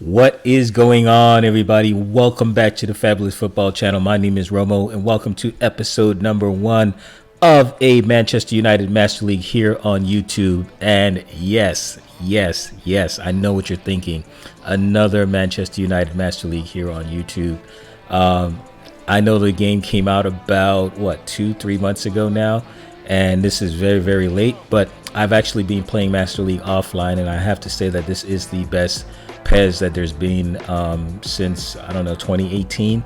What is going on, everybody? Welcome back to the Fabulous Football Channel. My name is Romo, and welcome to episode number 1 of a Manchester United Master League here on YouTube. And yes, I know what you're thinking. Another Manchester United Master League here on YouTube. I know the game came out about, 2-3 months ago now, and this is very, very late, but I've actually been playing Master League offline, and I have to say that this is the best PES that there's been since, 2018.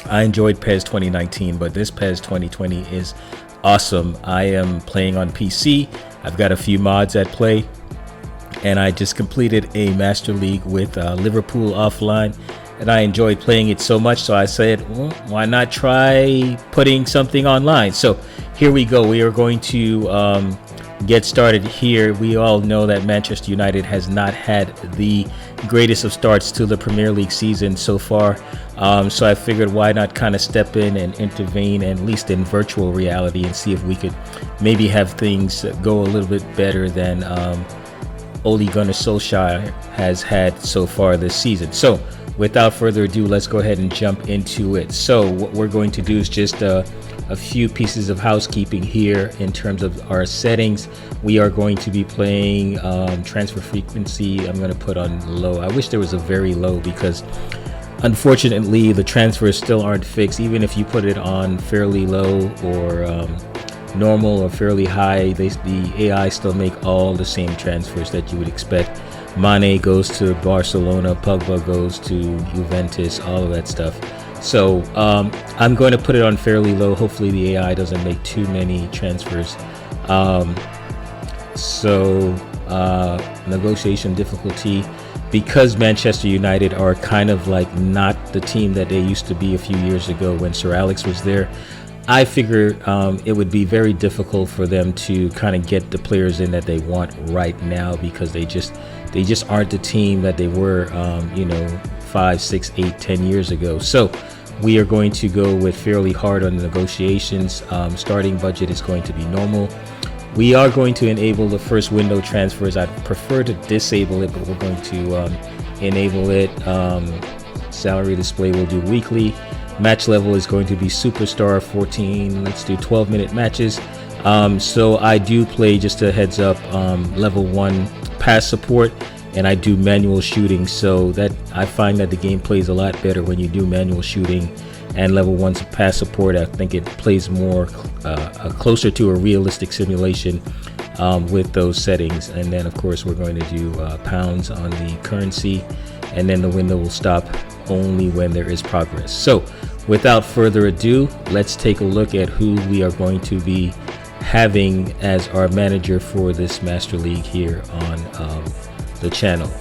I enjoyed PES 2019, but this PES 2020 is awesome. I am playing on PC. I've got a few mods at play, and I just completed a Master League with Liverpool offline, and I enjoyed playing it so much, so I said, well, why not try putting something online? So here we go. We are going to get started here. We all know that Manchester United has not had the greatest of starts to the Premier League season so far, so I figured why not kind of step in and intervene, at least in virtual reality, and see if we could maybe have things go a little bit better than Ole Gunnar Solskjaer has had so far this season. So without further ado, let's go ahead and jump into it. So what we're going to do is just a few pieces of housekeeping here in terms of our settings. We are going to be playing transfer frequency. I'm going to put on low. I wish there was a very low, because unfortunately the transfers still aren't fixed. Even if you put it on fairly low or normal or fairly high, the AI still make all the same transfers that you would expect. Mane goes to Barcelona, Pogba goes to Juventus, all of that stuff. So I'm going to put it on fairly low. Hopefully the AI doesn't make too many transfers. Negotiation difficulty, because Manchester United are kind of like not the team that they used to be a few years ago when Sir Alex was there. I figure it would be very difficult for them to kind of get the players in that they want right now, because they just aren't the team that they were 5, 6, 8, 10 years ago. So we are going to go with fairly hard on the negotiations. Starting budget is going to be normal. We are going to enable the first window transfers. I'd prefer to disable it, but we're going to enable it. Salary display will do weekly. Match level is going to be Superstar 14. Let's do 12-minute matches. So I do play, just a heads up, level 1 pass support, and I do manual shooting, so that I find that the game plays a lot better when you do manual shooting and level 1 pass support. I think it plays more closer to a realistic simulation with those settings. And then of course we're going to do pounds on the currency, and then the window will stop only when there is progress. So without further ado, let's take a look at who we are going to be having as our manager for this Master League here on the channel.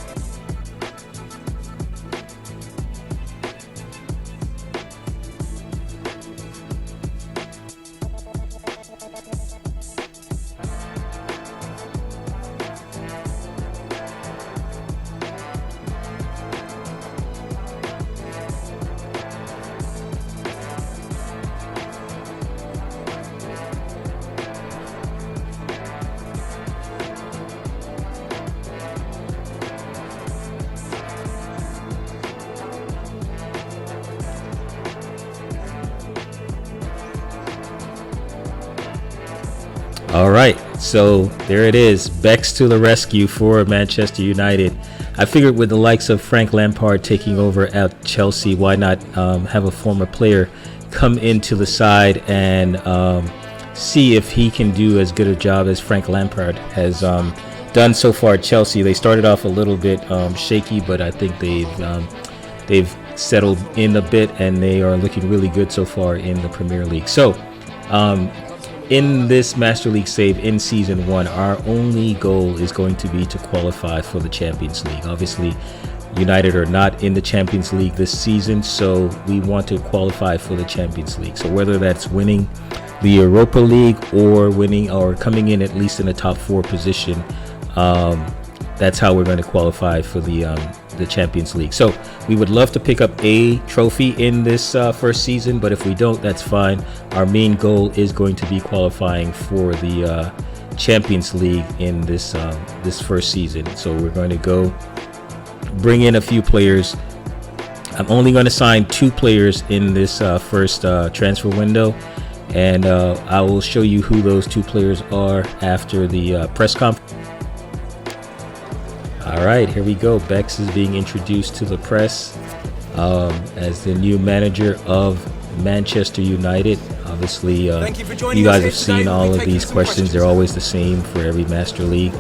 All right, so there it is. Beck's to the rescue for Manchester United. I figured with the likes of Frank Lampard taking over at Chelsea, why not have a former player come into the side and see if he can do as good a job as Frank Lampard has done so far at Chelsea. They started off a little bit shaky, but I think they've settled in a bit, and they are looking really good so far in the Premier League. So in this Master League save in Season 1, our only goal is going to be to qualify for the Champions League. Obviously, United are not in the Champions League this season, so we want to qualify for the Champions League. So whether that's winning the Europa League or winning or coming in at least in the top 4 position, that's how we're going to qualify for the Champions League. So we would love to pick up a trophy in this first season, but if we don't, that's fine. Our main goal is going to be qualifying for the Champions League in this first season. So we're going to go bring in a few players. I'm only going to sign 2 players in this first transfer window, and I will show you who those 2 players are after the press conference. All right, here we go. Beck is being introduced to the press as the new manager of Manchester United. Obviously, you guys have seen all of these questions. They're always the same for every Master League.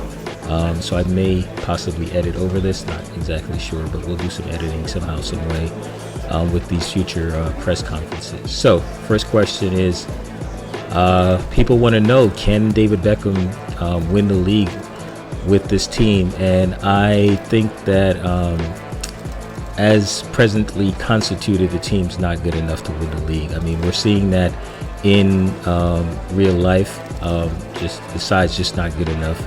So I may possibly edit over this, not exactly sure, but we'll do some editing somehow, some way with these future press conferences. So first question is, people want to know, can David Beckham win the league with this team? And I think that as presently constituted, the team's not good enough to win the league. I mean, we're seeing that in real life. Just the side's just not good enough.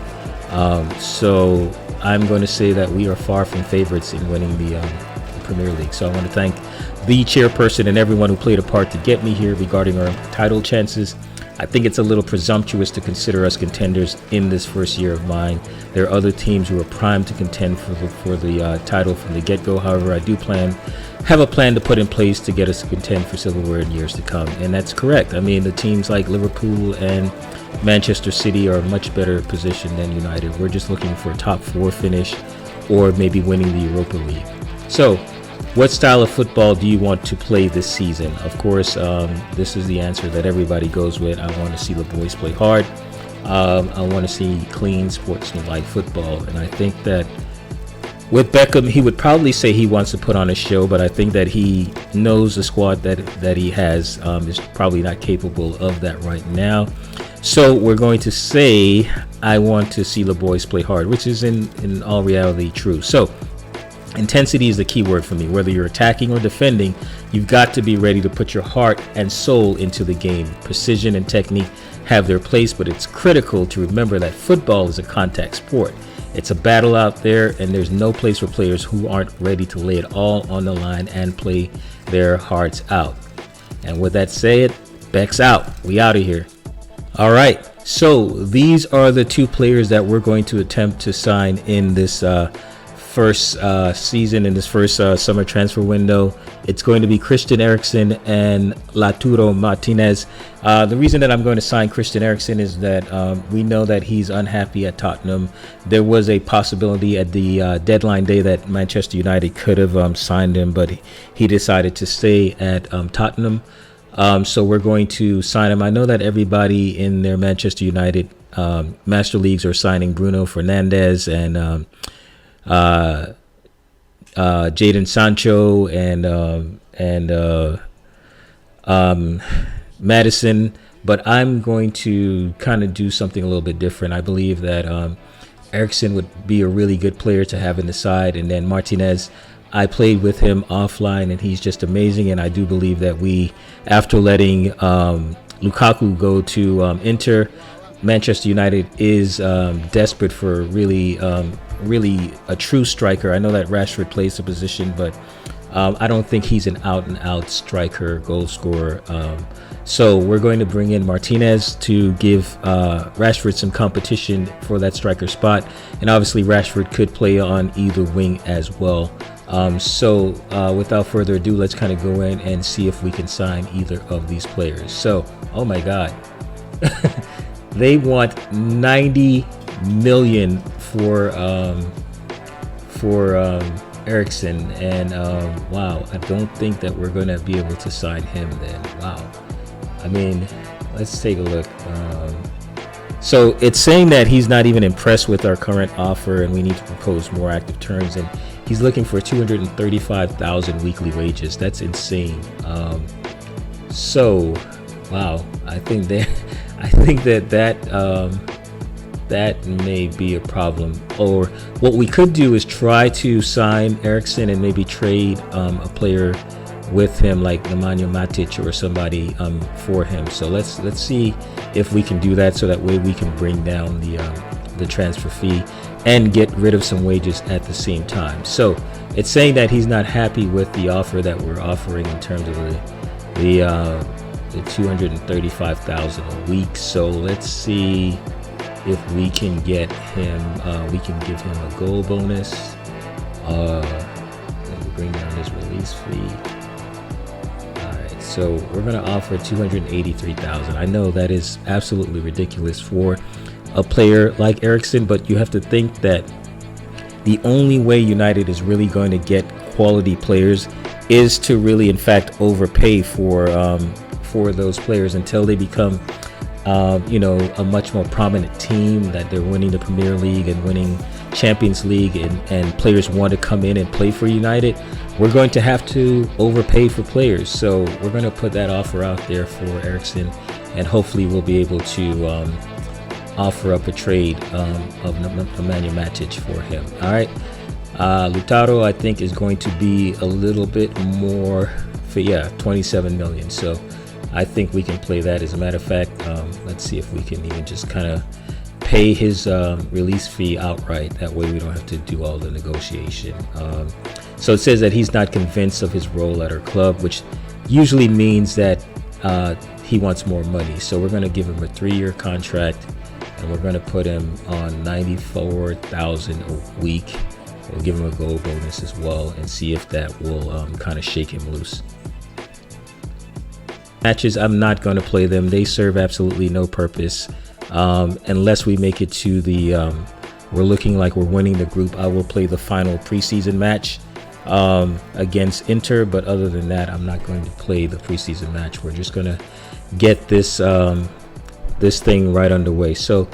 So I'm going to say that we are far from favorites in winning the Premier League. So I want to thank the chairperson and everyone who played a part to get me here regarding our title chances. I think it's a little presumptuous to consider us contenders in this first year of mine. There are other teams who are primed to contend for the title from the get-go. However, I do have a plan to put in place to get us to contend for silverware in years to come, and that's correct. I mean, the teams like Liverpool and Manchester City are much better positioned than United. We're just looking for a top 4 finish or maybe winning the Europa League. So what style of football do you want to play this season? Of course, this is the answer that everybody goes with. I want to see the boys play hard. I want to see clean, sportsmanlike football. And I think that with Beckham, he would probably say he wants to put on a show, but I think that he knows the squad that he has is probably not capable of that right now. So we're going to say, I want to see the boys play hard, which is in all reality true. So intensity is the key word for me. Whether you're attacking or defending, you've got to be ready to put your heart and soul into the game. Precision and technique have their place, but it's critical to remember that football is a contact sport. It's a battle out there, and there's no place for players who aren't ready to lay it all on the line and play their hearts out. And with that said, Beck's out. We out of here. All right, so these are the 2 players that we're going to attempt to sign in this first season, in this first summer transfer window. It's going to be Christian Eriksen and Lautaro Martinez. The reason that I'm going to sign Christian Eriksen is that we know that he's unhappy at Tottenham. There was a possibility at the deadline day that Manchester United could have signed him, but he decided to stay at Tottenham. So we're going to sign him. I know that everybody in their Manchester United Master Leagues are signing Bruno Fernandes and Jadon Sancho and Madison, but I'm going to kind of do something a little bit different. I believe that Eriksen would be a really good player to have in the side, and then Martinez, I played with him offline and he's just amazing, and I do believe that we, after letting Lukaku go to Inter, Manchester United is desperate for really a true striker. I know that Rashford plays the position, but I don't think he's an out-and-out striker, goal scorer. So we're going to bring in Martinez to give Rashford some competition for that striker spot. And obviously Rashford could play on either wing as well. So without further ado, let's kind of go in and see if we can sign either of these players. So, oh my God. They want 90 million for Eriksen, and wow, I don't think that we're gonna be able to sign him then. Wow. I mean, let's take a look. So it's saying that he's not even impressed with our current offer and we need to propose more active terms, and he's looking for 235,000 weekly wages. That's insane. So wow, I think that may be a problem. Or what we could do is try to sign Eriksen and maybe trade a player with him, like Nemanja Matic or somebody for him. So let's see if we can do that, so that way we can bring down the transfer fee and get rid of some wages at the same time. So it's saying that he's not happy with the offer that we're offering in terms of the 235,000 a week. So let's see if we can get him. We can give him a goal bonus. Let me bring down his release fee. All right, so we're gonna offer 283,000. I know that is absolutely ridiculous for a player like Eriksen, but you have to think that the only way United is really going to get quality players is to really, in fact, overpay for those players until they become, a much more prominent team, that they're winning the Premier League and winning Champions League, and players want to come in and play for United. We're going to have to overpay for players. So we're going to put that offer out there for Eriksen, and hopefully we'll be able to offer up a trade of Nemanja Matic for him. All right. Lautaro, I think, is going to be a little bit more for 27 million. So I think we can play that. As a matter of fact, let's see if we can even just kind of pay his release fee outright. That way we don't have to do all the negotiation. So it says that he's not convinced of his role at our club, which usually means that he wants more money. So we're going to give him a 3-year contract, and we're going to put him on 94,000 a week. We'll give him a goal bonus as well, and see if that will kind of shake him loose. Matches, I'm not going to play them. They serve absolutely no purpose unless we make it to the we're looking like we're winning the group. I will play the final preseason match against Inter, but other than that, I'm not going to play the preseason match. We're just going to get this this thing right underway. So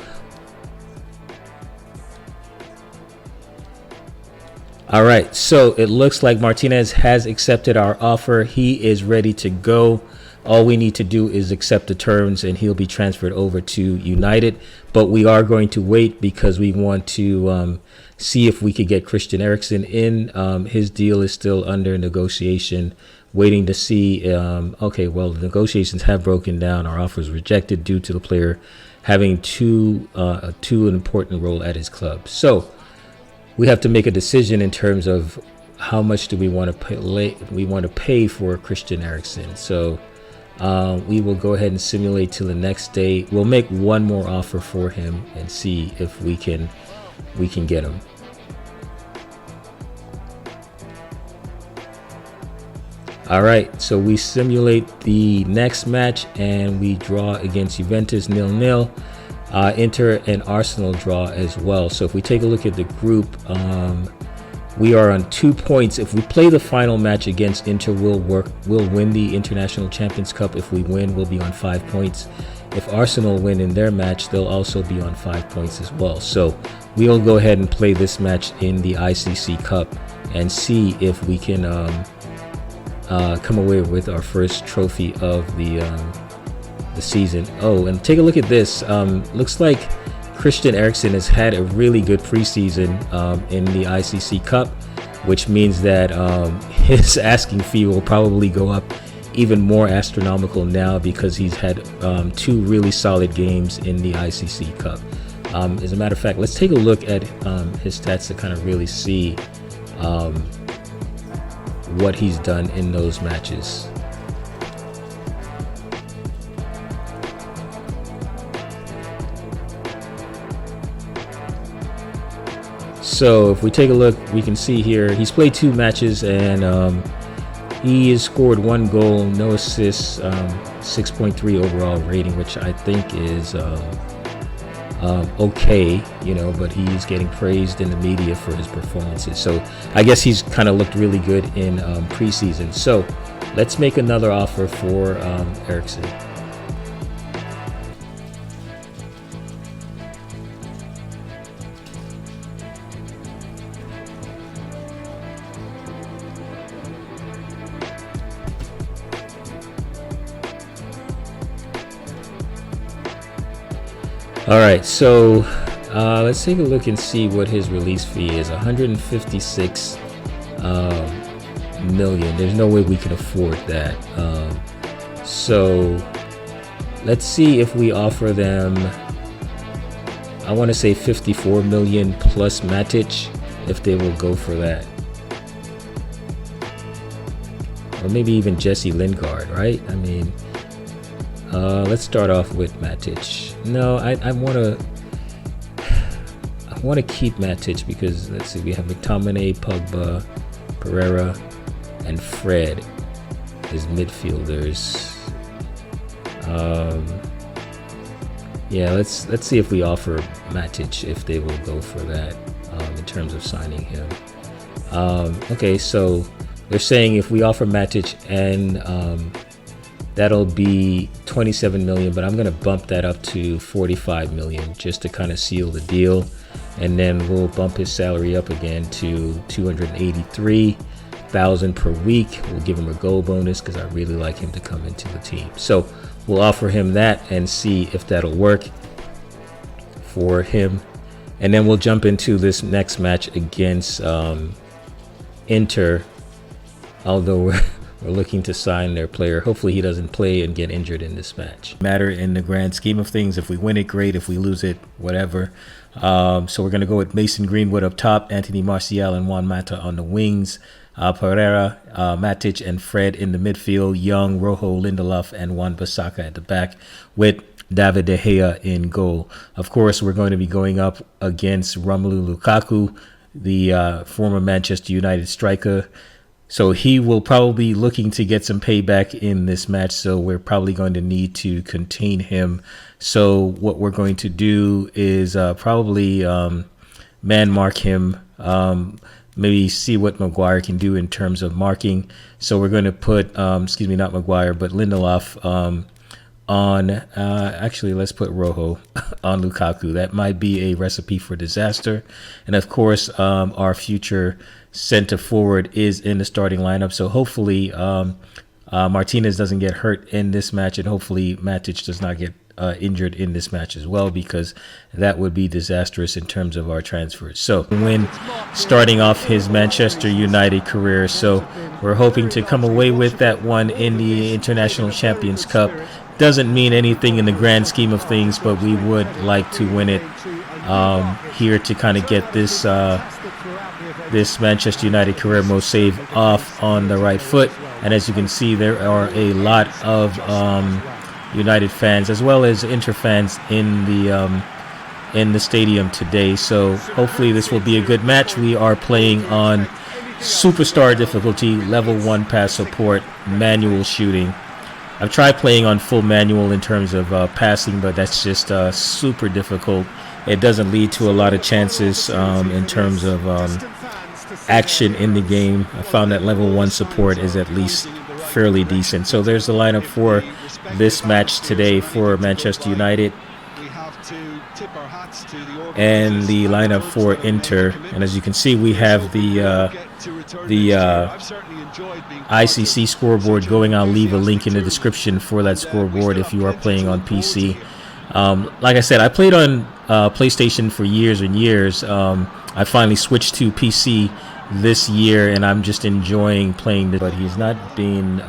all right, so it looks like Martinez has accepted our offer. He is ready to go. All we need to do is accept the terms, and he'll be transferred over to United. But we are going to wait because we want to see if we could get Christian Eriksen in. His deal is still under negotiation, waiting to see. Okay, well, the negotiations have broken down. Our offer was rejected due to the player having too an important role at his club. So we have to make a decision in terms of how much do we want to pay. We want to pay for Christian Eriksen. So we will go ahead and simulate till the next day. We'll make one more offer for him and see if we can get him. All right, so we simulate the next match, and we draw against Juventus 0-0. Inter and Arsenal draw as well. So if we take a look at the group, we are on 2 points. If we play the final match against Inter, we'll win the International Champions Cup. If we win, we'll be on 5 points. If Arsenal win in their match, they'll also be on 5 points as well. So we'll go ahead and play this match in the ICC Cup and see if we can come away with our first trophy of the season. Oh, and take a look at this. Looks like Christian Eriksen has had a really good preseason in the ICC Cup, which means that his asking fee will probably go up even more astronomical now because he's had 2 really solid games in the ICC Cup. As a matter of fact, let's take a look at his stats to kind of really see what he's done in those matches. So if we take a look, we can see here he's played 2 matches, and he has scored 1 goal, no assists, 6.3 overall rating, which I think is okay, but he's getting praised in the media for his performances. So I guess he's kind of looked really good in preseason. So let's make another offer for Eriksen. All right, so let's take a look and see what his release fee is. 156 million. There's no way we can afford that. So let's see if we offer them, I want to say 54 million plus Matic, if they will go for that. Or maybe even Jesse Lingard, right? I mean, let's start off with Matic. No, I want to. I want to keep Matic because, let's see, we have McTominay, Pogba, Pereira, and Fred as midfielders. Yeah, let's see if we offer Matic, if they will go for that in terms of signing him. Okay, so they're saying if we offer Matic, and that'll be 27 million, but I'm going to bump that up to 45 million just to kind of seal the deal. And then we'll bump his salary up again to 283,000 per week. We'll give him a goal bonus because I really like him to come into the team. So we'll offer him that and see if that'll work for him. And then we'll jump into this next match against Inter, although we're looking to sign their player. Hopefully he doesn't play and get injured in this match. Matter in the grand scheme of things. If we win it, great. If we lose it, whatever. So we're going to go with Mason Greenwood up top, Anthony Martial and Juan Mata on the wings, Pereira, Matic, and Fred in the midfield, Young, Rojo, Lindelof, and Wan-Bissaka at the back, with David De Gea in goal. Of course, we're going to be going up against Romelu Lukaku, the former Manchester United striker. So he will probably be looking to get some payback in this match. So we're probably going to need to contain him. So what we're going to do is probably man mark him. Maybe see what Maguire can do in terms of marking. So we're going to put, not Maguire, but Lindelof on, actually, let's put Rojo on Lukaku. That might be a recipe for disaster. And of course, our future center forward is in the starting lineup. So hopefully Martinez doesn't get hurt in this match, and hopefully Matic does not get injured in this match as well, because that would be disastrous in terms of our transfers. So win starting off his Manchester United career. So we're hoping to come away with that one in the International Champions Cup. Doesn't mean anything in the grand scheme of things, but we would like to win it here to kind of get this this Manchester United career mode save off on the right foot. And as you can see, there are a lot of United fans as well as Inter fans in the stadium today. So hopefully this will be a good match. We are playing on superstar difficulty, level 1 pass support, manual shooting. I've tried playing on full manual in terms of passing, but that's just super difficult. It doesn't lead to a lot of chances in terms of action in the game. I found that level 1 support is at least fairly decent. So there's the lineup for this match today for Manchester United, and the lineup for Inter. And as you can see, we have the ICC scoreboard going. I'll leave a link in the description for that scoreboard if you are playing on PC. Like I said, I played on PlayStation for years and years. I finally switched to PC this year, and I'm just enjoying playing this. But he's not been,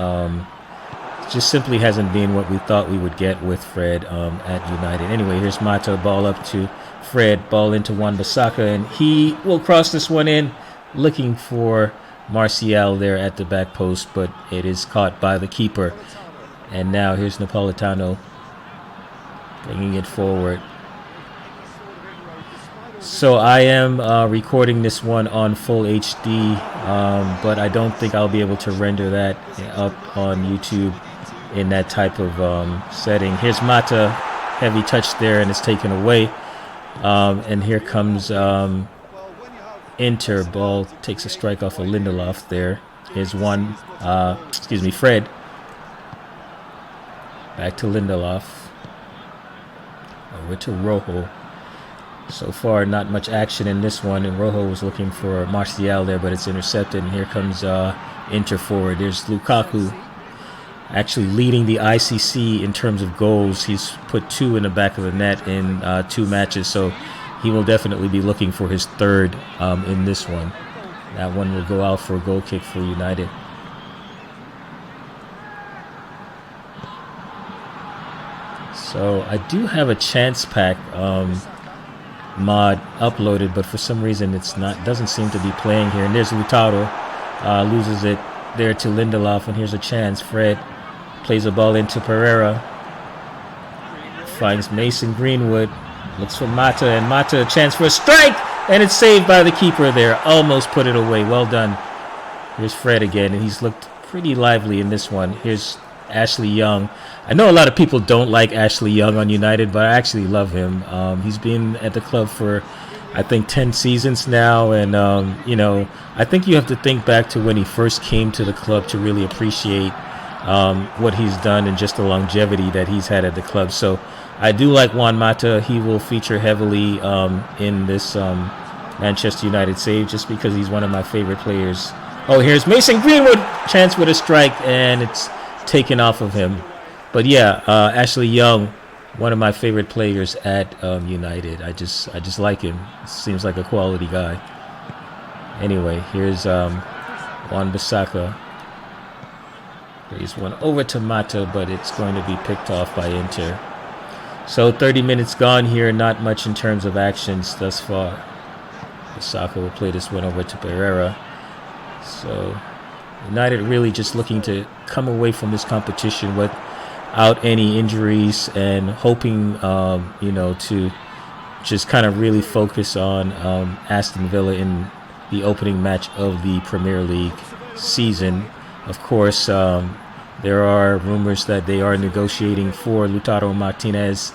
just simply hasn't been what we thought we would get with Fred at United. Anyway, here's Mata, ball up to Fred, ball into Wan-Bissaka, and he will cross this one in, looking for Martial there at the back post, but it is caught by the keeper. And now here's Napolitano bringing it forward. So I am recording this one on full HD, but I don't think I'll be able to render that up on YouTube in that type of setting. Here's Mata, heavy touch there, and it's taken away. And here comes Inter. Ball takes a strike off of Lindelof there. Here's Fred. Back to Lindelof. Over to Rojo. So far, not much action in this one, and Rojo was looking for Martial there, but it's intercepted. And here comes Inter forward. There's Lukaku, actually leading the ICC in terms of goals. He's put 2 in the back of the net in 2 matches, so he will definitely be looking for his 3rd in this one. That one will go out for a goal kick for United. So I do have a chance pack mod uploaded, but for some reason doesn't seem to be playing here. And there's Lautaro, loses it there to Lindelof, and here's a chance. Fred plays a ball into Pereira, finds Mason Greenwood, Looks for Mata, and Mata a chance for a strike, and it's saved by the keeper there. Almost put it away. Well done. Here's Fred again, and he's looked pretty lively in this one. Here's Ashley Young. I know a lot of people don't like Ashley Young on United, but I actually love him. He's been at the club for, I think, 10 seasons now, and I think you have to think back to when he first came to the club to really appreciate what he's done and just the longevity that he's had at the club. So I do like Juan Mata. He will feature heavily in this Manchester United save just because he's one of my favorite players. Oh, here's Mason Greenwood. Chance with a strike, and it's taken off of him. But yeah, Ashley Young, one of my favorite players at United. I just like him. Seems like a quality guy. Anyway, here's Wan-Bissaka. Here's one over to Mata, but it's going to be picked off by Inter. So 30 minutes gone here, not much in terms of actions thus far. Bissaka will play this one over to Pereira. So United really just looking to come away from this competition without any injuries and hoping, to just kind of really focus on Aston Villa in the opening match of the Premier League season. Of course, there are rumors that they are negotiating for Lautaro Martinez,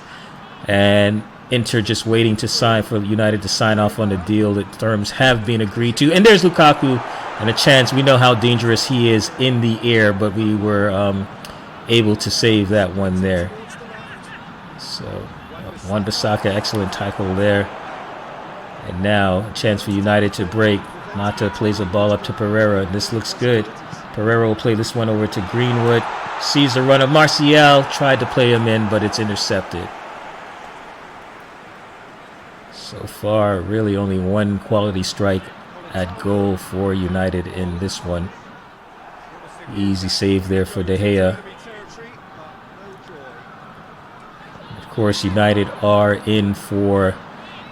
and Inter just waiting to sign for United to sign off on the deal. The terms have been agreed to. And there's Lukaku, and a chance. We know how dangerous he is in the air, but we were able to save that one there. So Wan-Bissaka, excellent tackle there. And now a chance for United to break. Mata plays a ball up to Pereira. This looks good. Pereira will play this one over to Greenwood. Sees the run of Martial. Tried to play him in, but it's intercepted. So far, really only one quality strike at goal for United in this one. Easy save there for De Gea. Of course, United are in for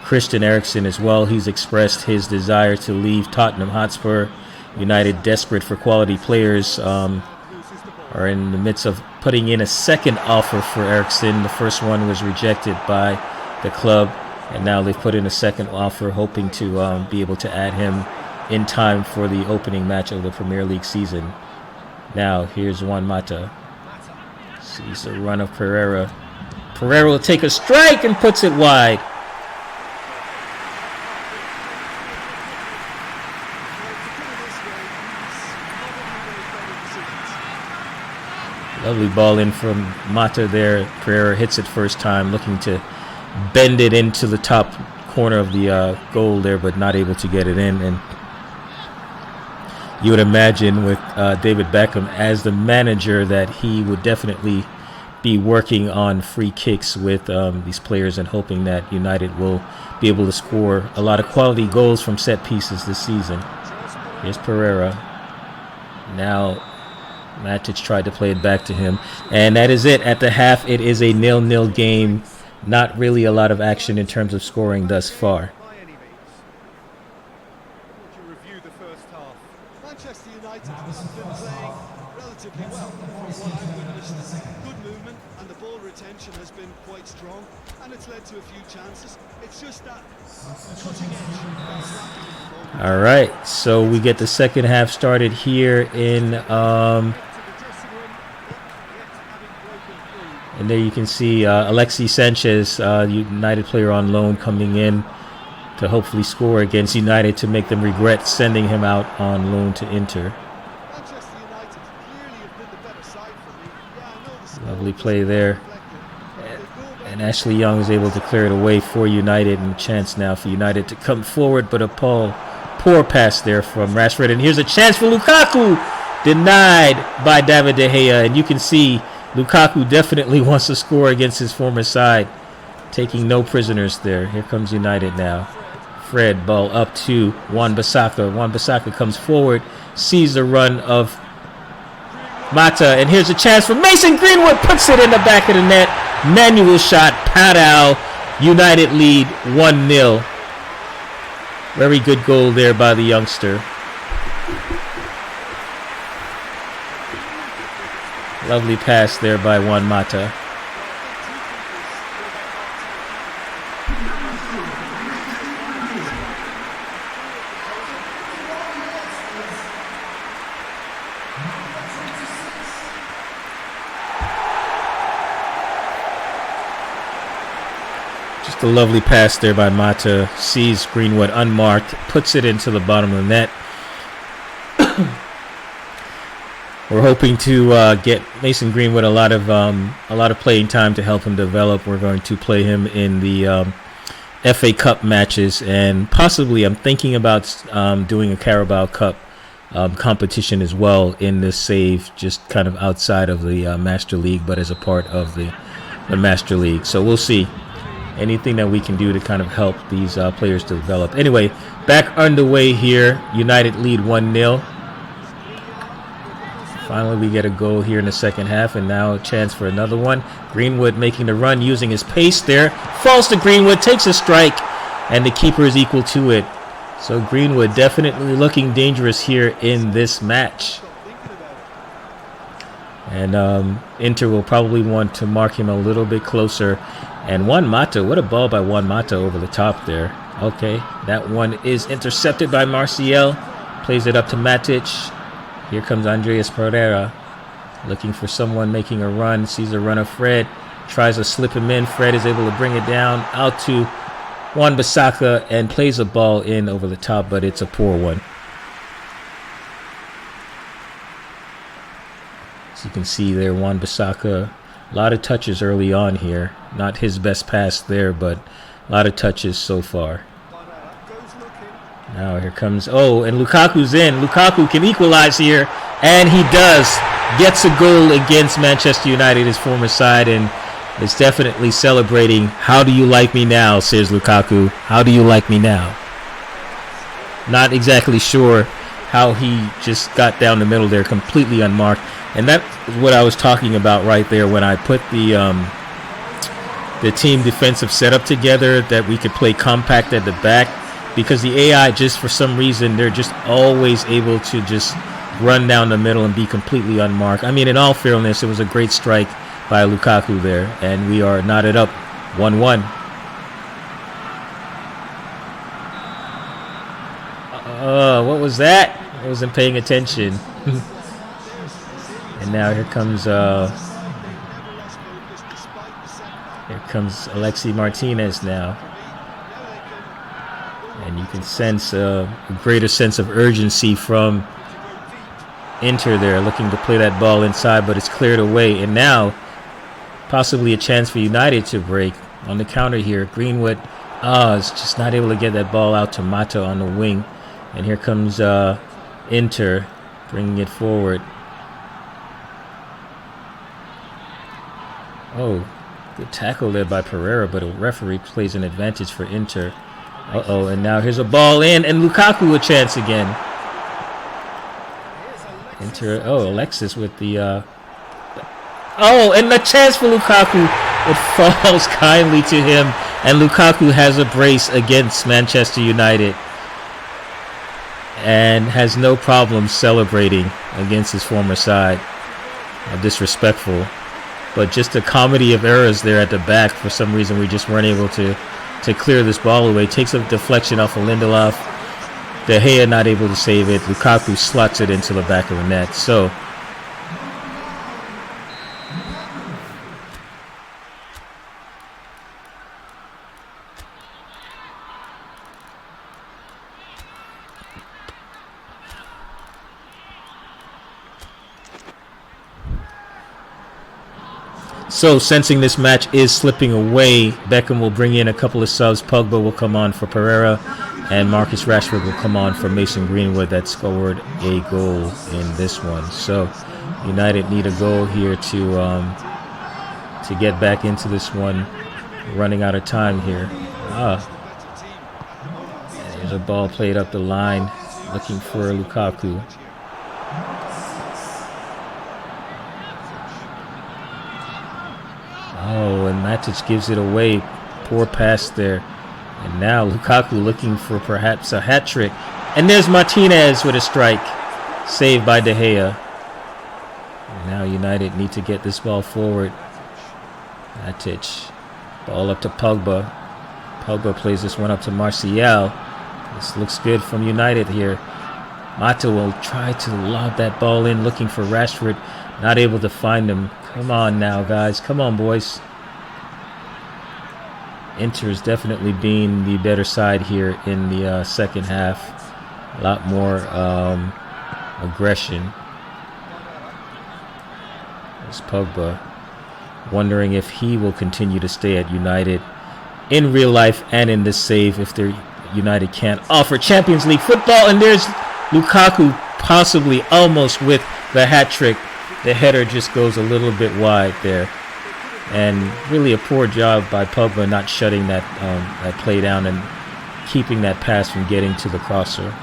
Christian Eriksen as well. He's expressed his desire to leave Tottenham Hotspur. United, desperate for quality players, are in the midst of putting in a second offer for Eriksen. The first one was rejected by the club, and now they've put in a second offer, hoping to be able to add him in time for the opening match of the Premier League season. Now, here's Juan Mata. Sees the run of Pereira. Pereira will take a strike and puts it wide. Lovely ball in from Mata there. Pereira hits it first time, looking to bend it into the top corner of the goal there, but not able to get it in. And you would imagine with David Beckham as the manager that he would definitely be working on free kicks with these players and hoping that United will be able to score a lot of quality goals from set pieces this season. Here's Pereira. Now Matic tried to play it back to him. And that is it. At the half, it is a 0-0 game. Not really a lot of action in terms of scoring thus far. Manchester United have been playing relatively well. From what I've witnessed, good movement and the ball retention has been quite strong, and it's led to a few chances. It's just that cutting edge. All right, so we get the second half started here in and there you can see Alexis Sanchez, United player on loan, coming in to hopefully score against United to make them regret sending him out on loan to Inter. Lovely play there. And Ashley Young is able to clear it away for United, and a chance now for United to come forward, but a poor pass there from Rashford. And here's a chance for Lukaku, denied by David De Gea. And you can see Lukaku definitely wants to score against his former side, taking no prisoners there. Here comes United now. Fred, ball up to Wan-Bissaka. Wan-Bissaka comes forward, sees the run of Mata, and here's a chance for Mason Greenwood, puts it in the back of the net. Manual shot, Padal. United lead 1-0. Very good goal there by the youngster. Lovely pass there by Juan Mata. Just a lovely pass there by Mata. Sees Greenwood unmarked, puts it into the bottom of the net. We're hoping to get Mason Greenwood a lot of playing time to help him develop. We're going to play him in the FA Cup matches, and possibly I'm thinking about doing a Carabao Cup competition as well in this save, just kind of outside of the Master League, but as a part of the Master League. So we'll see. Anything that we can do to kind of help these players to develop. Anyway, back underway here. United lead 1-0. Finally, we get a goal here in the second half, and now a chance for another one. Greenwood making the run, using his pace there. Falls to Greenwood, takes a strike, and the keeper is equal to it. So Greenwood definitely looking dangerous here in this match. And Inter will probably want to mark him a little bit closer. And Juan Mata, what a ball by Juan Mata over the top there. Okay, that one is intercepted by Martial. Plays it up to Matic. Here comes Andreas Pereira, looking for someone making a run. Sees a run of Fred, tries to slip him in. Fred is able to bring it down out to Wan-Bissaka and plays a ball in over the top, but it's a poor one. As you can see there, Wan-Bissaka, a lot of touches early on here. Not his best pass there, but a lot of touches so far. Now here comes, and Lukaku's in. Lukaku can equalize here, and he does. Gets a goal against Manchester United, his former side, and is definitely celebrating. How do you like me now, says Lukaku. How do you like me now? Not exactly sure how he just got down the middle there, completely unmarked. And that's what I was talking about right there when I put the team defensive setup together, that we could play compact at the back. Because the AI, just for some reason, they're just always able to just run down the middle and be completely unmarked. I mean, in all fairness, it was a great strike by Lukaku there, and we are knotted up 1-1. What was that? I wasn't paying attention. And now here comes Alexi Martinez now. And you can sense a greater sense of urgency from Inter there, looking to play that ball inside, but it's cleared away. And now, possibly a chance for United to break on the counter here. Greenwood is just not able to get that ball out to Mata on the wing. And here comes Inter, bringing it forward. Oh, good tackle there by Pereira, but a referee plays an advantage for Inter. And now here's a ball in, and Lukaku a chance again. Alexis with the... and the chance for Lukaku. It falls kindly to him, and Lukaku has a brace against Manchester United and has no problem celebrating against his former side. Disrespectful. But just a comedy of errors there at the back. For some reason, we just weren't able to clear this ball away. Takes a deflection off of Lindelof. De Gea not able to save it. Lukaku slots it into the back of the net. So sensing this match is slipping away, Beckham will bring in a couple of subs. Pogba will come on for Pereira, and Marcus Rashford will come on for Mason Greenwood, that scored a goal in this one. So United need a goal here to get back into this one. Running out of time here. There's a ball played up the line, looking for Lukaku. And Matic gives it away. Poor pass there. And now Lukaku looking for perhaps a hat trick. And there's Martinez with a strike. Saved by De Gea. And now United need to get this ball forward. Matic. Ball up to Pogba. Pogba plays this one up to Martial. This looks good from United here. Mata will try to lob that ball in, looking for Rashford. Not able to find him. Come on now, guys. Come on, boys. Inter's definitely being the better side here in the second half. A lot more aggression. There's Pogba, wondering if he will continue to stay at United in real life and in this save if their United can't offer Champions League football. And there's Lukaku, possibly almost with the hat trick. The header just goes a little bit wide there. And really a poor job by Pogba not shutting that play down and keeping that pass from getting to the crosser.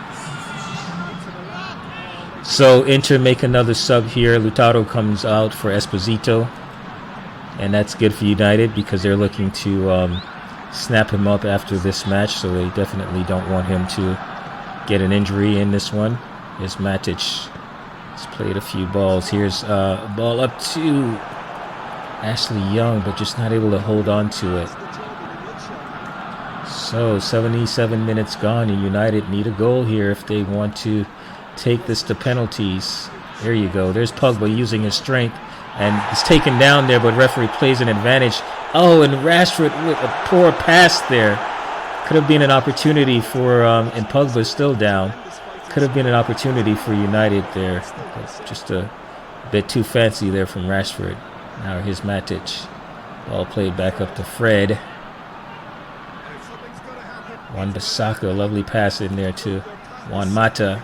So Inter make another sub here. Lautaro comes out for Esposito. And that's good for United because they're looking to snap him up after this match. So they definitely don't want him to get an injury in this one. Here's Matic. He's played a few balls. Here's a ball up to Ashley Young, but just not able to hold on to it. So 77 minutes gone, and United need a goal here if they want to take this to penalties. There you go. There's Pogba using his strength, and he's taken down there, but referee plays an advantage. Oh, and Rashford with a poor pass there. Could have been an opportunity for, and Pogba's still down. Could have been an opportunity for United there. Just a bit too fancy there from Rashford. Now here's Matic. Ball played back up to Fred. Wan-Bissaka, lovely pass in there to Juan Mata.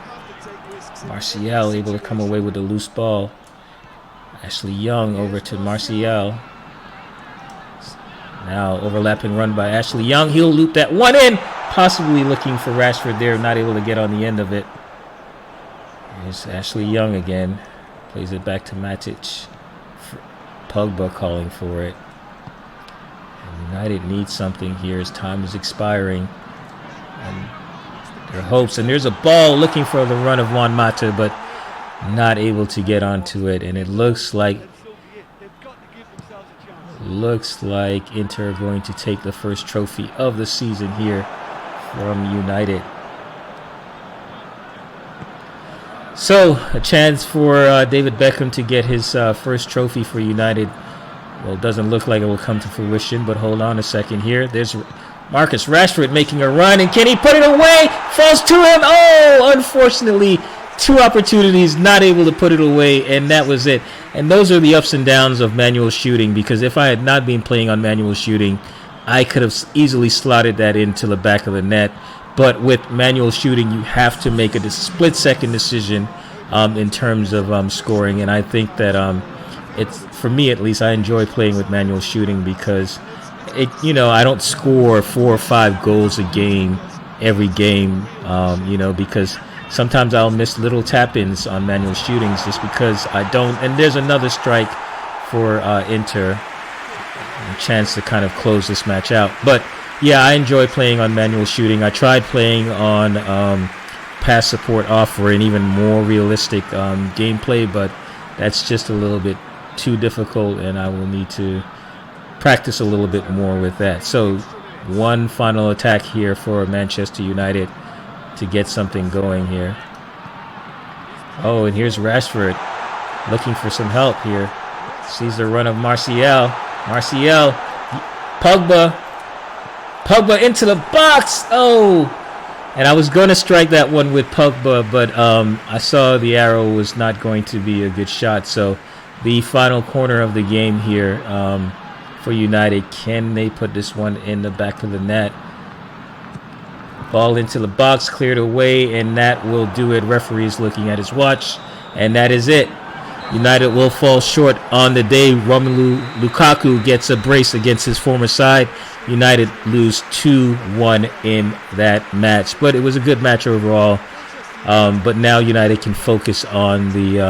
Martial able to come away with a loose ball. Ashley Young over to Martial. Now overlapping run by Ashley Young. He'll loop that one in. Possibly looking for Rashford there, not able to get on the end of it. Here's Ashley Young again. Plays it back to Matic. Pogba calling for it. And United needs something here as time is expiring. And their hopes. And there's a ball looking for the run of Juan Mata, but not able to get onto it. And it looks like Inter are going to take the first trophy of the season here from United. So, a chance for David Beckham to get his first trophy for United. Well, it doesn't look like it will come to fruition, but hold on a second here. There's Marcus Rashford making a run, and can he put it away? Falls to him. Oh, unfortunately, two opportunities, not able to put it away, and that was it. And those are the ups and downs of manual shooting, because if I had not been playing on manual shooting, I could have easily slotted that into the back of the net. But with manual shooting, you have to make a split-second decision in terms of scoring. And I think that it's, for me at least, I enjoy playing with manual shooting because I don't score 4 or 5 goals a game every game. Because sometimes I'll miss little tap-ins on manual shootings just because I don't. And there's another strike for Inter, a chance to kind of close this match out. But yeah, I enjoy playing on manual shooting. I tried playing on pass support off for an even more realistic gameplay, but that's just a little bit too difficult, and I will need to practice a little bit more with that. So one final attack here for Manchester United to get something going here. Oh, and here's Rashford looking for some help here. Sees the run of Martial. Pogba into the box. Oh, and I was going to strike that one with Pogba, but I saw the arrow was not going to be a good shot. So the final corner of the game here for United. Can they put this one in the back of the net? Ball into the box, cleared away, and that will do it. Referee's looking at his watch, and that is it. United will fall short on the day. Romelu Lukaku gets a brace against his former side. United lose 2-1 in that match. But it was a good match overall. But now United can focus on the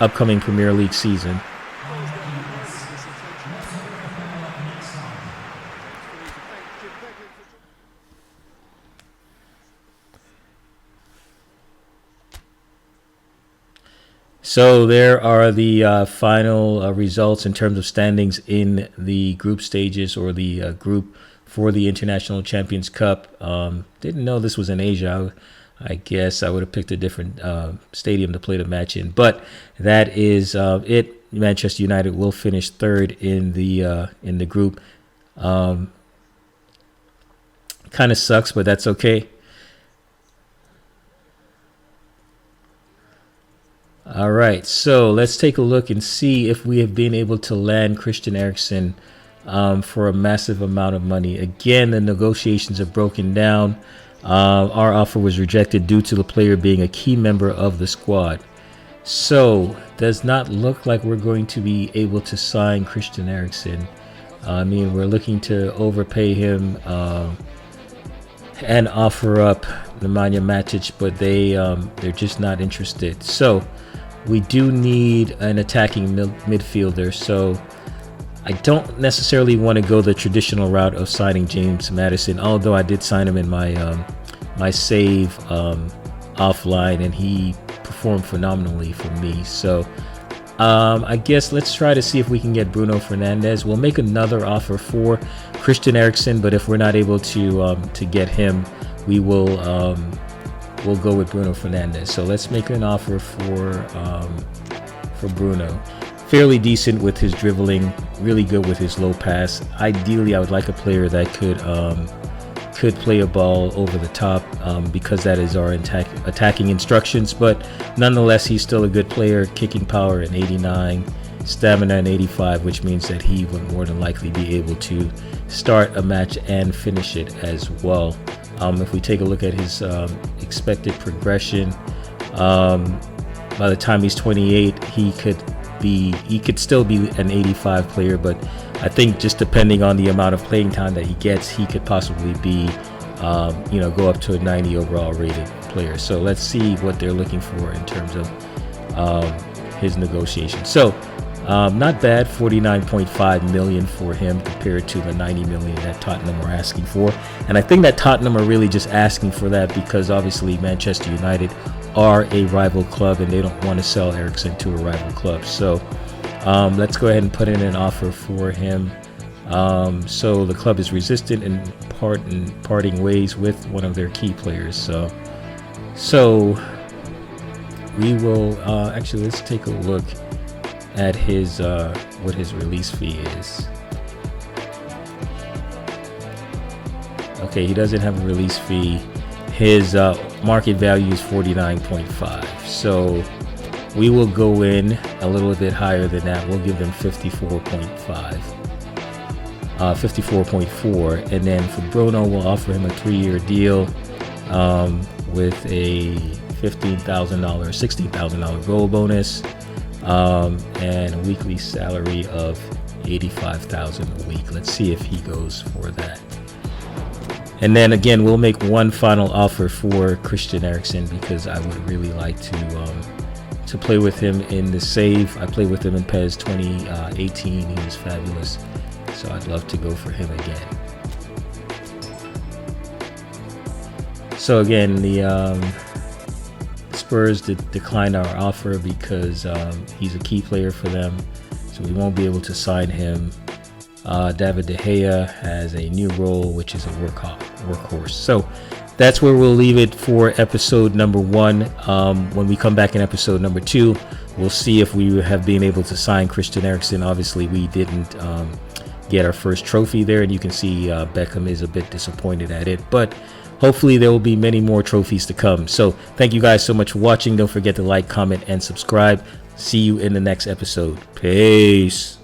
upcoming Premier League season. So there are the final results in terms of standings in the group stages, or the group for the International Champions Cup. Didn't know this was in Asia. I guess I would have picked a different stadium to play the match in. But that is it. Manchester United will finish third in the group. Kind of sucks, but that's okay. All right, so let's take a look and see if we have been able to land Christian Eriksen for a massive amount of money. Again, the negotiations have broken down. Our offer was rejected due to the player being a key member of the squad. So, does not look like we're going to be able to sign Christian Eriksen. I mean, we're looking to overpay him and offer up Nemanja Matic, but they're just not interested. So, we do need an attacking midfielder. So, I don't necessarily want to go the traditional route of signing James Maddison, although I did sign him in my my save offline, and he performed phenomenally for me. So I guess let's try to see if we can get Bruno Fernandes. We'll make another offer for Christian Eriksen, but if we're not able to get him, we will we'll go with Bruno Fernandes. So let's make an offer for Bruno. Fairly decent with his dribbling, really good with his low pass. Ideally, I would like a player that could play a ball over the top because that is our attacking instructions. But nonetheless, he's still a good player. Kicking power in 89, stamina in 85, which means that he would more than likely be able to start a match and finish it as well. If we take a look at his expected progression, by the time he's 28, he could still be an 85 player, but I think just depending on the amount of playing time that he gets, he could possibly be, go up to a 90 overall rated player. So let's see what they're looking for in terms of his negotiation. So not bad, 49.5 million for him compared to the 90 million that Tottenham are asking for. And I think that Tottenham are really just asking for that because obviously Manchester United are a rival club and they don't want to sell Eriksen to a rival club. So let's go ahead and put in an offer for him. So the club is resistant in parting ways with one of their key players. So we will actually, let's take a look at his what his release fee is. Okay, he doesn't have a release fee. His market value is 49.5. So we will go in a little bit higher than that. We'll give them 54.4, and then for Bruno, we'll offer him a 3-year deal with a $15,000, $16,000 goal bonus, and a weekly salary of $85,000 a week. Let's see if he goes for that. And then again, we'll make one final offer for Christian Eriksen because I would really like to play with him in the save. I played with him in PES 2018. He was fabulous. So I'd love to go for him again. So again, the Spurs declined our offer because he's a key player for them. So we won't be able to sign him. David De Gea has a new role, which is a workhorse. So that's where we'll leave it for episode number 1. When we come back in episode number 2, we'll see if we have been able to sign Christian Eriksen. Obviously, we didn't get our first trophy there, and you can see Beckham is a bit disappointed at it. But hopefully there will be many more trophies to come. So thank you guys so much for watching. Don't forget to like, comment, and subscribe. See you in the next episode. Peace.